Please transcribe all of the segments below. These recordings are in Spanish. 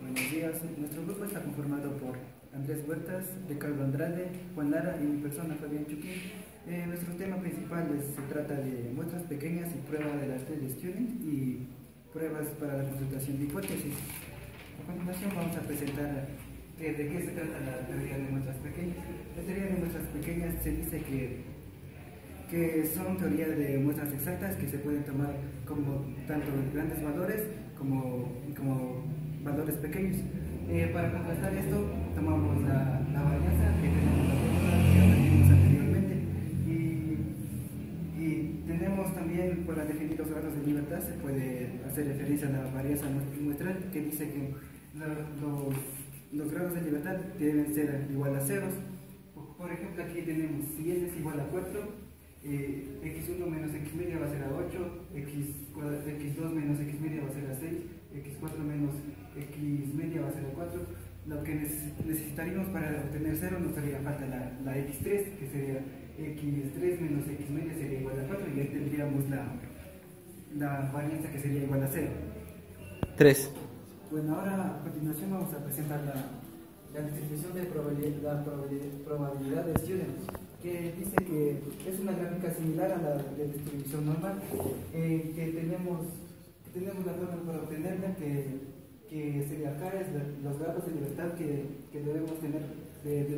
Buenos días. Nuestro grupo está conformado por Andrés Huertas, Ricardo Andrade, Juan Lara y mi persona, Fabián Chuquín. Nuestro tema principal se trata de muestras pequeñas y pruebas de la TD-Student y pruebas para la consultación de hipótesis. A continuación vamos a presentar de qué se trata la teoría de muestras pequeñas. La teoría de muestras pequeñas se dice que son teorías de muestras exactas que se pueden tomar como tanto grandes valores como valores pequeños. Para contrastar esto, tomamos la varianza que tenemos la fórmula que aprendimos anteriormente y tenemos también, para definir los grados de libertad, se puede hacer referencia a la varianza muestral que dice que los grados de libertad deben ser igual a ceros. Por ejemplo, aquí tenemos si n es igual a 4, x1 menos x media va a ser a 8, x2 menos x media va a ser a 6, x4 menos x media va a ser a 4. Lo que necesitaríamos para obtener 0 nos haría falta la x3, que sería x3 menos x media sería igual a 4, y ahí tendríamos la varianza que sería igual a 0. 3. Bueno, ahora a continuación vamos a presentar la distribución de probabilidad de students, que dice que es una gráfica similar a la de distribución normal, que tenemos la forma para obtenerla, que sería acá es los grados de libertad que debemos tener de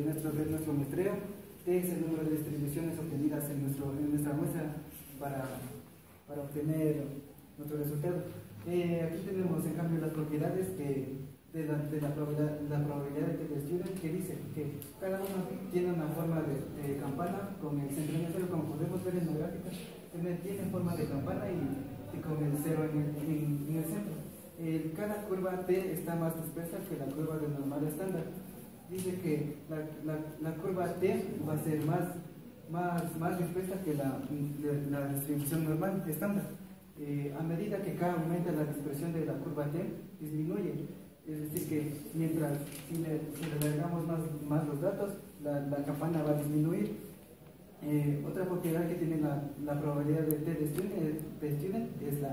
nuestro muestreo. T es el número de distribuciones obtenidas en nuestra muestra para obtener nuestro resultado. Aquí tenemos en cambio las propiedades de la probabilidad de TD-Student, que dice que cada uno tiene una forma de campana con el centro en el cero, como podemos ver en la gráfica. Tiene forma de campana y con el cero en el centro. Cada curva T está más dispersa que la curva de normal estándar. Dice que la curva T va a ser más dispersa que la distribución normal estándar. A medida que K aumenta, la dispersión de la curva T disminuye. Es decir, que mientras si le agregamos más los datos, la campana va a disminuir. Otra propiedad que tiene la probabilidad de TD-Student es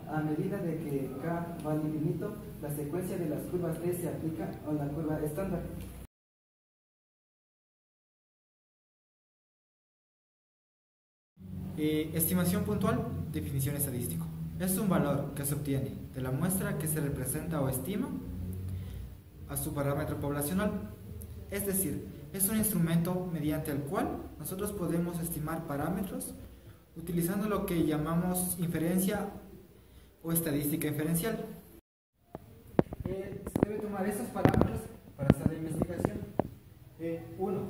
a medida de que K va al infinito, la secuencia de las curvas T se aplica a la curva estándar. Estimación puntual, definición estadístico. Es un valor que se obtiene de la muestra que se representa o estima a su parámetro poblacional. Es decir, es un instrumento mediante el cual nosotros podemos estimar parámetros utilizando lo que llamamos inferencia o estadística inferencial. Se debe tomar esos parámetros para hacer la investigación. 1.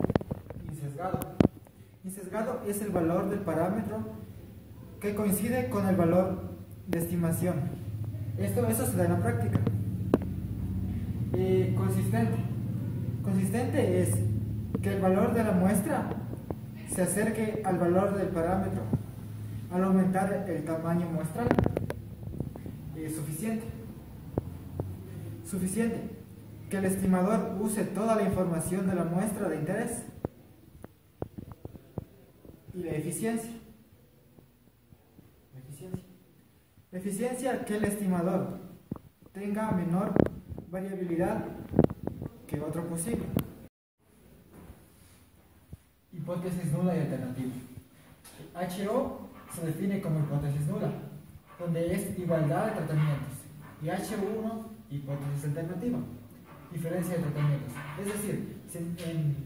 Insesgado. Insesgado es el valor del parámetro que coincide con el valor de estimación. Eso se da en la práctica. Consistente. Consistente es que el valor de la muestra se acerque al valor del parámetro al aumentar el tamaño muestral. Suficiente. Suficiente. Que el estimador use toda la información de la muestra de interés. Y la eficiencia. Eficiencia, que el estimador tenga menor variabilidad que otro posible. Hipótesis nula y alternativa. HO se define como hipótesis nula, donde es igualdad de tratamientos, y H1, hipótesis alternativa, diferencia de tratamientos. Es decir, si en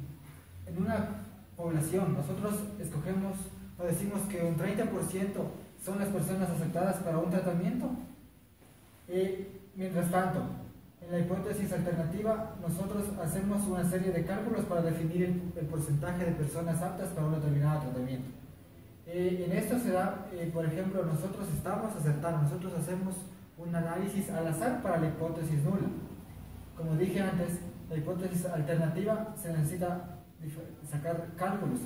una población nosotros escogemos o decimos que un 30% son las personas aceptadas para un tratamiento, mientras tanto en la hipótesis alternativa nosotros hacemos una serie de cálculos para definir el porcentaje de personas aptas para un determinado tratamiento. En esto se da, por ejemplo, nosotros estamos acertando, nosotros hacemos un análisis al azar para la hipótesis nula. Como dije antes, la hipótesis alternativa se necesita sacar cálculos,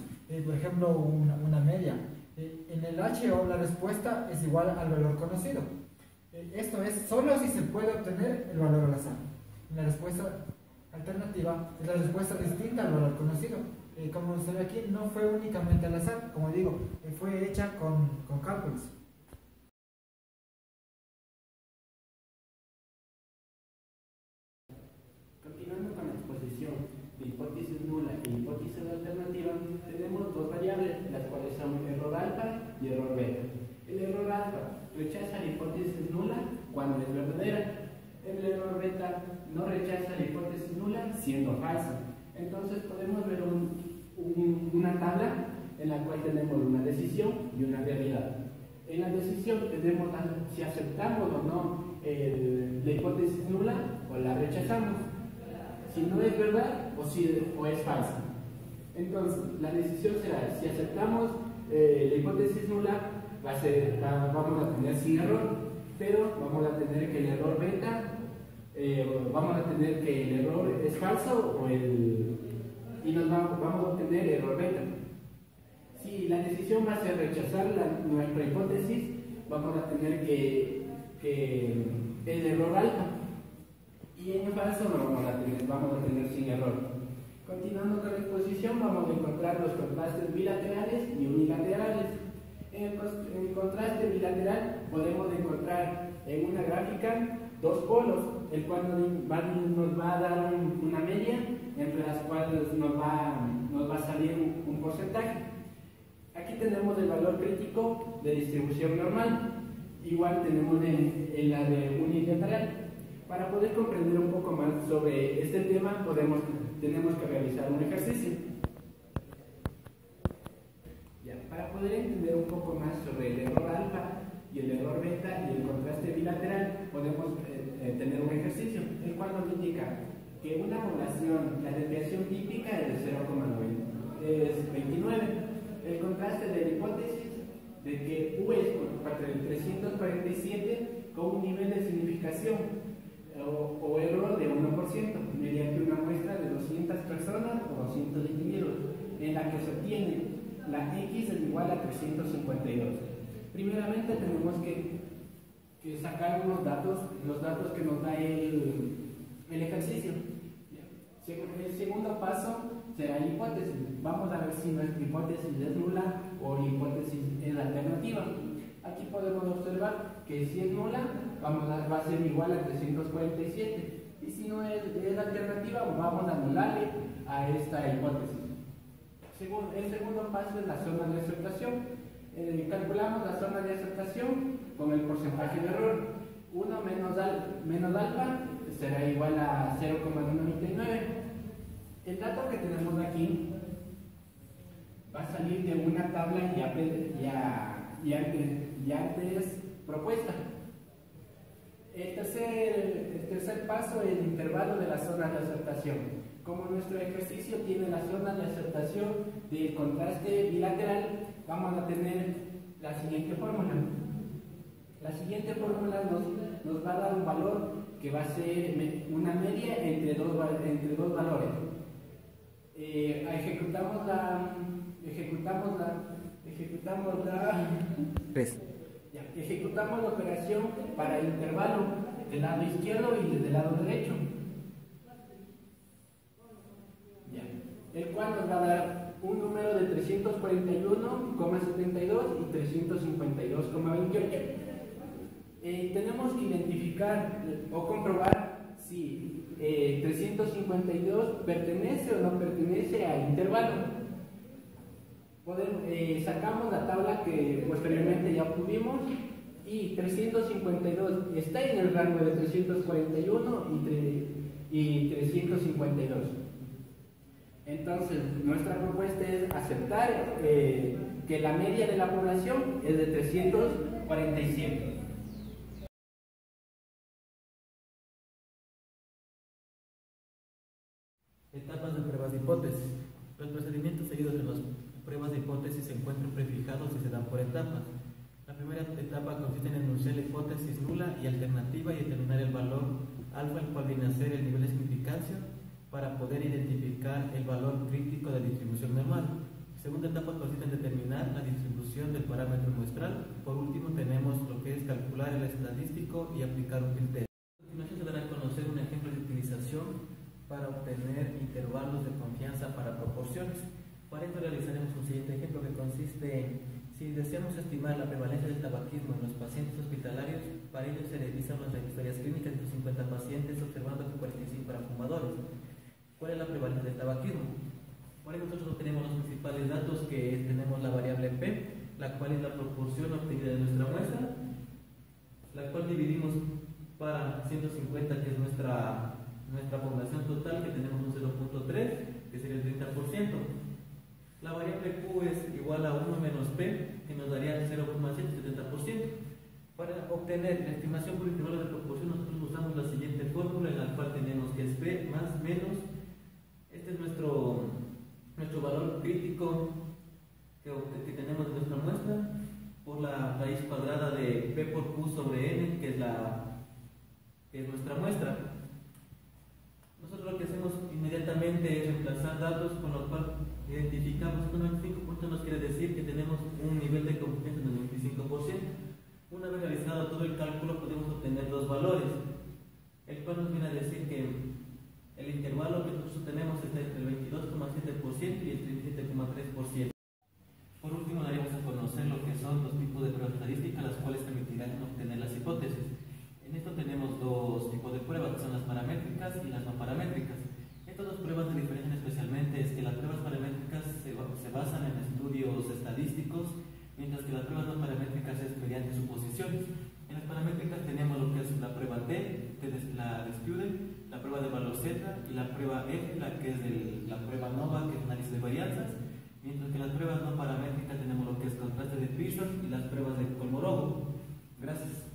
por ejemplo una media. En el HO la respuesta es igual al valor conocido. Esto es solo si se puede obtener el valor al azar. En la respuesta alternativa es la respuesta distinta al valor conocido. Como se ve aquí, no fue únicamente al azar, como digo, fue hecha con cálculos. hipótesis nula y hipótesis alternativa, tenemos dos variables, las cuales son error alfa y error beta. El error alfa rechaza la hipótesis nula cuando es verdadera. El error beta no rechaza la hipótesis nula siendo falsa. Entonces podemos ver una tabla en la cual tenemos una decisión y una realidad. En la decisión tenemos si aceptamos o no la hipótesis nula o la rechazamos, si no es verdad o es falsa. Entonces la decisión será: si aceptamos la hipótesis nula, vamos a tener sin error, pero vamos a tener que el error beta, vamos a tener que el error es falso y vamos a obtener error beta. Si la decisión va a ser rechazar nuestra hipótesis, vamos a tener que el error alfa, y en el falso no vamos a tener sin error. Continuando con la exposición, vamos a encontrar los contrastes bilaterales y unilaterales. En el contraste bilateral podemos encontrar en una gráfica dos polos, el cual nos va a dar una media entre las cuales nos va a salir un porcentaje. Aquí tenemos el valor crítico de distribución normal, igual tenemos en la de unilateral. Para poder comprender un poco más sobre este tema, tenemos que realizar un ejercicio. Para poder entender un poco más sobre el error alfa y el error beta y el contraste bilateral, podemos tener un ejercicio, el cual nos indica que una población, la desviación típica es de 0,9, es 29. El contraste de la hipótesis de que U es 347 con un nivel de significación o error de 1% mediante una muestra de 200 personas o 200 individuos, en la que se obtiene la X es igual a 352. Primeramente tenemos que sacar los datos que nos da el ejercicio. El segundo paso será la hipótesis. Vamos a ver si nuestra hipótesis es nula o la hipótesis es alternativa. Aquí podemos observar que si es nula, va a ser igual a 347. Y si no es alternativa, vamos a anularle a esta hipótesis. El segundo paso es la zona de aceptación. Calculamos la zona de aceptación con el porcentaje de error. 1 menos alfa será igual a 0,99. El dato que tenemos aquí va a salir de una tabla ya antes propuesta. El tercer paso es el intervalo de la zona de aceptación. Como nuestro ejercicio tiene la zona de aceptación del contraste bilateral, vamos a tener la siguiente fórmula. La siguiente fórmula nos va a dar un valor que va a ser una media entre dos valores. Ejecutamos la operación para el intervalo del lado izquierdo y del lado derecho, el cual nos va a dar un número de 341,72 y 352,28. Tenemos que identificar o comprobar si 352 pertenece o no pertenece al intervalo. Sacamos la tabla que posteriormente ya obtuvimos y 352 está en el rango de 341 y 352. Entonces, nuestra propuesta es aceptar que la media de la población es de 347. Etapas de pruebas de hipótesis. Los procedimientos seguidos en las pruebas de hipótesis se encuentran prefijados y se dan por etapas. La primera etapa consiste en enunciar la hipótesis nula y alternativa y determinar el valor alfa, el cual viene a ser el nivel de significancia, para poder identificar el valor crítico de distribución normal. La segunda etapa consiste en determinar la distribución del parámetro muestral. Por último tenemos lo que es calcular el estadístico y aplicar un criterio. A continuación se dará a conocer un ejemplo de utilización para obtener intervalos de confianza para proporciones. Para ello realizaremos un siguiente ejemplo que consiste en: si deseamos estimar la prevalencia del tabaquismo en los pacientes hospitalarios, para ello se realizan las historias clínicas de 50 pacientes, observando que 45 eran fumadores. ¿Cuál es la prevalencia del tabaquismo? Por eso nosotros tenemos los principales datos, que tenemos la variable P, la cual es la proporción obtenida de nuestra muestra, la cual dividimos para 150, que es nuestra población total, que tenemos un 0.3, que sería el 30%. La variable Q es igual a 1 menos P, que nos daría el 0,770%. Para obtener la estimación por intervalo de proporción, nosotros usamos la siguiente fórmula, en la cual tenemos que es P más menos, este es nuestro valor crítico que tenemos de nuestra muestra, por la raíz cuadrada de P por Q sobre N, que es nuestra muestra. Nosotros lo que hacemos inmediatamente es reemplazar datos, con lo cual identificamos que un 95% nos quiere decir que tenemos un nivel de confianza del 25%. Una vez realizado todo el cálculo, podemos obtener dos valores, el cual nos viene a decir que el intervalo que nosotros tenemos está entre el 22,7% y el 37,3%. Por último, daremos a conocer lo que son los tipos de pruebas estadísticas, las cuales permitirán obtener las hipótesis. En esto tenemos dos tipos de pruebas, que son las paramétricas y las no paramétricas. Estas dos pruebas se diferencian especialmente es que las pruebas paramétricas se basan en estudios estadísticos, mientras que las pruebas no paramétricas es mediante suposiciones. En las paramétricas tenemos lo que es la prueba T, que es la de Student, la prueba de valor Z, y la prueba F, la que es la prueba NOVA, que es análisis de varianzas, mientras que en las pruebas no paramétricas tenemos lo que es contraste de Pearson y las pruebas de Kolmogorov. Gracias.